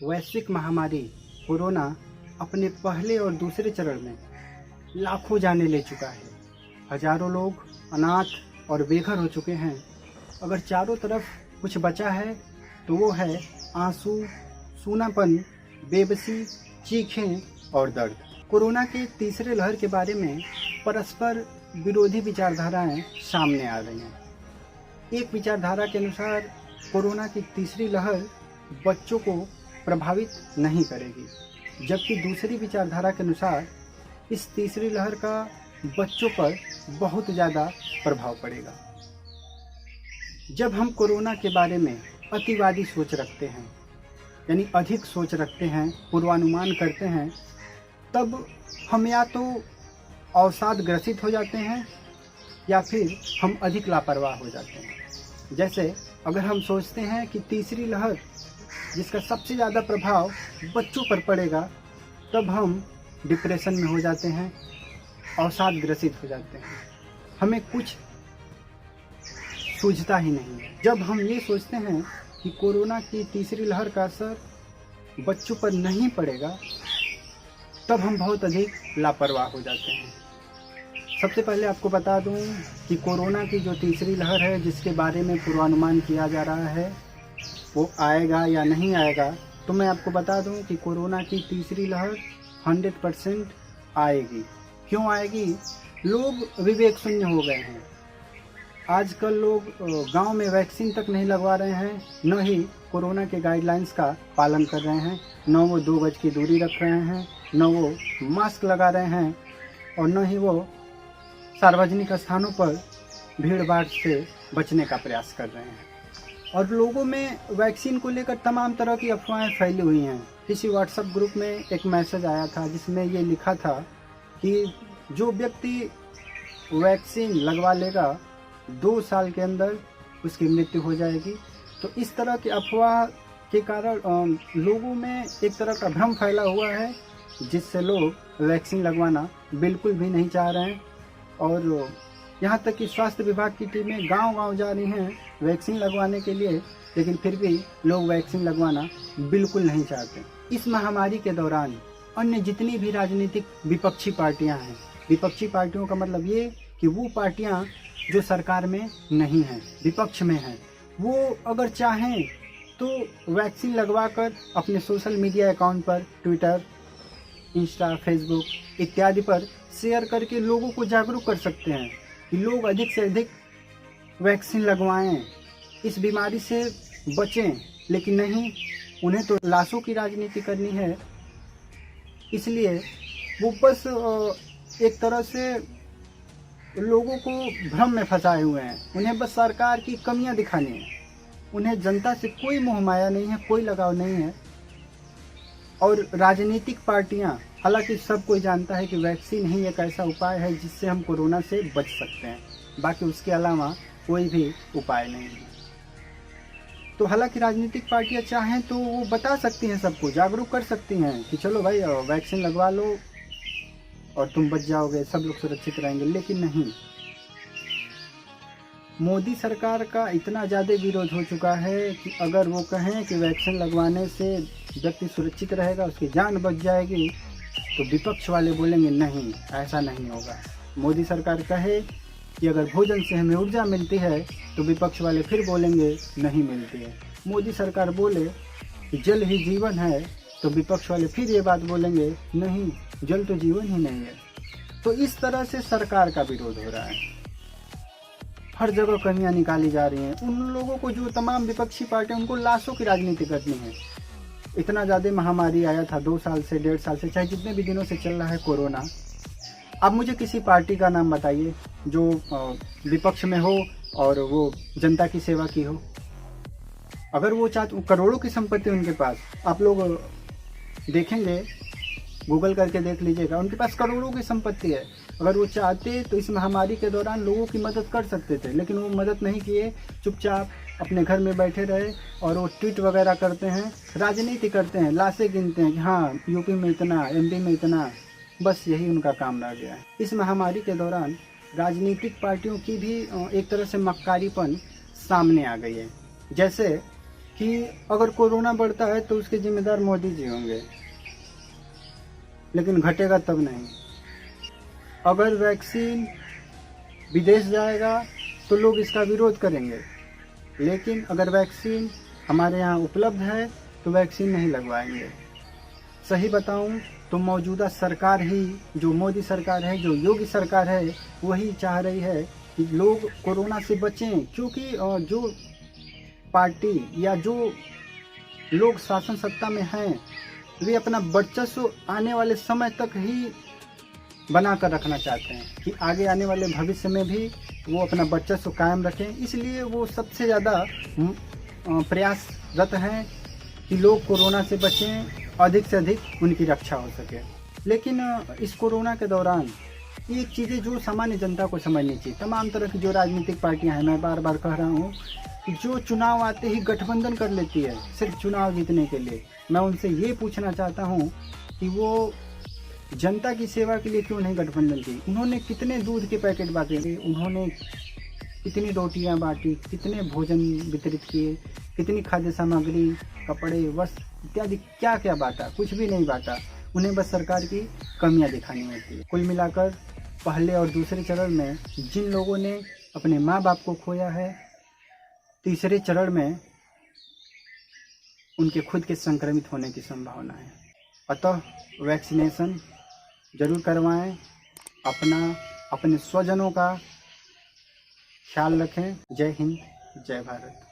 वैश्विक महामारी कोरोना अपने पहले और दूसरे चरण में लाखों जानें ले चुका है। हजारों लोग अनाथ और बेघर हो चुके हैं। अगर चारों तरफ कुछ बचा है तो वो है आंसू, सूनापन, बेबसी, चीखें और दर्द। कोरोना के तीसरे लहर के बारे में परस्पर विरोधी विचारधाराएं सामने आ रही हैं। एक विचारधारा के अनुसार कोरोना की तीसरी लहर बच्चों को प्रभावित नहीं करेगी, जबकि दूसरी विचारधारा के अनुसार इस तीसरी लहर का बच्चों पर बहुत ज़्यादा प्रभाव पड़ेगा। जब हम कोरोना के बारे में अतिवादी सोच रखते हैं, यानी अधिक सोच रखते हैं, पूर्वानुमान करते हैं, तब हम या तो अवसाद ग्रसित हो जाते हैं या फिर हम अधिक लापरवाह हो जाते हैं। जैसे अगर हम सोचते हैं कि तीसरी लहर जिसका सबसे ज़्यादा प्रभाव बच्चों पर पड़ेगा, तब हम डिप्रेशन में हो जाते हैं, अवसाद ग्रसित हो जाते हैं, हमें कुछ सूझता ही नहीं है। जब हम ये सोचते हैं कि कोरोना की तीसरी लहर का असर बच्चों पर नहीं पड़ेगा, तब हम बहुत अधिक लापरवाह हो जाते हैं। सबसे पहले आपको बता दूं कि कोरोना की जो तीसरी लहर है, जिसके बारे में पूर्वानुमान किया जा रहा है वो आएगा या नहीं आएगा, तो मैं आपको बता दूं कि कोरोना की तीसरी लहर 100% आएगी। क्यों आएगी? लोग विवेक शून्य हो गए हैं। आजकल लोग गांव में वैक्सीन तक नहीं लगवा रहे हैं, न ही कोरोना के गाइडलाइंस का पालन कर रहे हैं, न वो 2 गज की दूरी रख रहे हैं, न वो मास्क लगा रहे हैं, और न ही वो सार्वजनिक स्थानों पर भीड़ भाड़ से बचने का प्रयास कर रहे हैं। और लोगों में वैक्सीन को लेकर तमाम तरह की अफवाहें फैली हुई हैं। किसी व्हाट्सएप ग्रुप में एक मैसेज आया था जिसमें ये लिखा था कि जो व्यक्ति वैक्सीन लगवा लेगा 2 साल के अंदर उसकी मृत्यु हो जाएगी। तो इस तरह की अफवाह के कारण लोगों में एक तरह का भ्रम फैला हुआ है, जिससे लोग वैक्सीन लगवाना बिल्कुल भी नहीं चाह रहे हैं। और यहाँ तक कि स्वास्थ्य विभाग की टीमें गांव-गांव जा रही हैं वैक्सीन लगवाने के लिए, लेकिन फिर भी लोग वैक्सीन लगवाना बिल्कुल नहीं चाहते। इस महामारी के दौरान अन्य जितनी भी राजनीतिक विपक्षी पार्टियां हैं, विपक्षी पार्टियों का मतलब ये कि वो पार्टियां जो सरकार में नहीं हैं, विपक्ष में हैं, वो अगर चाहें तो वैक्सीन लगवाकर अपने सोशल मीडिया अकाउंट पर, ट्विटर, इंस्टा, फेसबुक इत्यादि पर शेयर करके लोगों को जागरूक कर सकते हैं कि लोग अधिक से अधिक वैक्सीन लगवाएं, इस बीमारी से बचें। लेकिन नहीं, उन्हें तो लाशों की राजनीति करनी है। इसलिए वो बस एक तरह से लोगों को भ्रम में फंसाए हुए हैं। उन्हें बस सरकार की कमियां दिखानी है। उन्हें जनता से कोई मोह माया नहीं है, कोई लगाव नहीं है। और राजनीतिक पार्टियां, हालांकि सब कोई जानता है कि वैक्सीन ही एक ऐसा उपाय है जिससे हम कोरोना से बच सकते हैं, बाकी उसके अलावा कोई भी उपाय नहीं है। तो हालांकि राजनीतिक पार्टियां चाहें तो वो बता सकती हैं, सबको जागरूक कर सकती हैं कि चलो भाई वैक्सीन लगवा लो और तुम बच जाओगे, सब लोग सुरक्षित रहेंगे। लेकिन नहीं, मोदी सरकार का इतना ज़्यादा विरोध हो चुका है कि अगर वो कहें कि वैक्सीन लगवाने से व्यक्ति सुरक्षित रहेगा, उसकी जान बच जाएगी, तो विपक्ष वाले बोलेंगे नहीं, ऐसा नहीं होगा। मोदी सरकार कहे कि अगर भोजन से हमें ऊर्जा मिलती है, तो विपक्ष वाले फिर बोलेंगे नहीं मिलती है। मोदी सरकार बोले कि जल ही जीवन है, तो विपक्ष वाले फिर ये बात बोलेंगे नहीं, जल तो जीवन ही नहीं है। तो इस तरह से सरकार का विरोध हो रहा है। हर जगह कमियां निकाली जा रही हैं। उन लोगों को, जो तमाम विपक्षी पार्टियां, उनको लाशों की राजनीति करनी है। इतना ज़्यादा महामारी आया था 2 साल से, 1.5 साल से, चाहे जितने भी दिनों से चल रहा है कोरोना। अब मुझे किसी पार्टी का नाम बताइए जो विपक्ष में हो और वो जनता की सेवा की हो। अगर वो चाहते, करोड़ों की संपत्ति उनके पास, आप लोग देखेंगे, गूगल करके देख लीजिएगा, उनके पास करोड़ों की संपत्ति है। अगर वो चाहते तो इस महामारी के दौरान लोगों की मदद कर सकते थे, लेकिन वो मदद नहीं किए, चुपचाप अपने घर में बैठे रहे। और वो ट्वीट वगैरह करते हैं, राजनीति करते हैं, लाशें गिनते हैं कि हाँ यूपी में इतना, एमपी में इतना, बस यही उनका काम रह गया है। इस महामारी के दौरान राजनीतिक पार्टियों की भी एक तरह से मक्कारीपन सामने आ गई है। जैसे कि अगर कोरोना बढ़ता है तो उसके जिम्मेदार मोदी जी होंगे, लेकिन घटेगा तब नहीं। अगर वैक्सीन विदेश जाएगा तो लोग इसका विरोध करेंगे, लेकिन अगर वैक्सीन हमारे यहाँ उपलब्ध है तो वैक्सीन नहीं लगवाएंगे। सही बताऊं तो मौजूदा सरकार ही, जो मोदी सरकार है, जो योगी सरकार है, वही चाह रही है कि लोग कोरोना से बचें, क्योंकि जो पार्टी या जो लोग शासन सत्ता में हैं वे अपना वर्चस्व आने वाले समय तक ही बना कर रखना चाहते हैं कि आगे आने वाले भविष्य में भी वो अपना वर्चस्व कायम रखें। इसलिए वो सबसे ज़्यादा प्रयासरत हैं कि लोग कोरोना से बचें, अधिक से अधिक उनकी रक्षा हो सके। लेकिन इस कोरोना के दौरान ये चीज़ें जो सामान्य जनता को समझनी चाहिए, तमाम तरह की जो राजनीतिक पार्टियां हैं, मैं बार बार कह रहा हूँ कि जो चुनाव आते ही गठबंधन कर लेती है सिर्फ चुनाव जीतने के लिए, मैं उनसे ये पूछना चाहता हूँ कि वो जनता की सेवा के लिए क्यों नहीं गठबंधन की। उन्होंने कितने दूध के पैकेट बांटे, उन्होंने कितनी रोटियां बांटी, कितने भोजन वितरित किए, कितनी खाद्य सामग्री, कपड़े, वस्त्र इत्यादि क्या क्या बांटा, कुछ भी नहीं बांटा। उन्हें बस सरकार की कमियां दिखानी होती है। कुल मिलाकर पहले और दूसरे चरण में जिन लोगों ने अपने माँ बाप को खोया है, तीसरे चरण में उनके खुद के संक्रमित होने की संभावना है। अतः वैक्सीनेशन जरूर करवाएं, अपने स्वजनों का ख्याल रखें। जय हिंद, जय भारत।